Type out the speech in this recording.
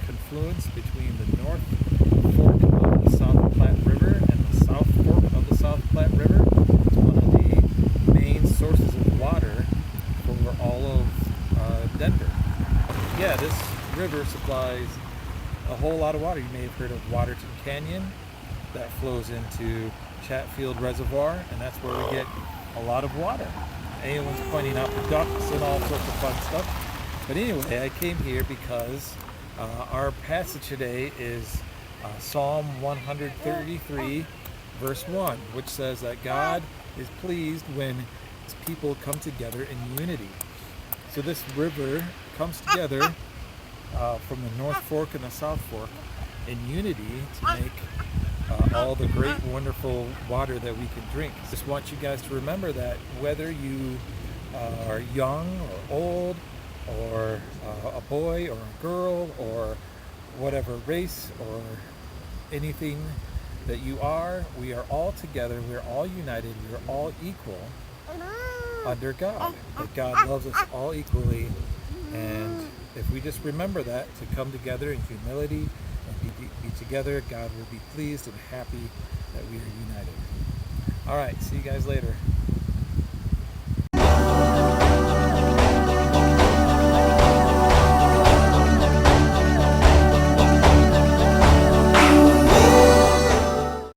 confluence between the North Fork of the South Platte River and the South Fork of the South Platte River. It's one of the main sources of water for all of Denver. Yeah, this river supplies a whole lot of water. You may have heard of Waterton Canyon. That flows into Chatfield Reservoir, and that's where we get a lot of water. Anyone's pointing out the ducks and all sorts of fun stuff. But anyway, I came here because our passage today is Psalm 133, verse 1, which says that God is pleased when his people come together in unity. So this river comes together from the North Fork and the South Fork in unity to make all the great, wonderful water that we can drink. Just want you guys to remember that whether you are young or old, or a boy or a girl, or whatever race or anything that you are, we are all together, we're all united, we're all equal under God. That God loves us all equally, and if we just remember that, to come together in humility and be together, God will be pleased and happy that we are united. All right, see you guys later.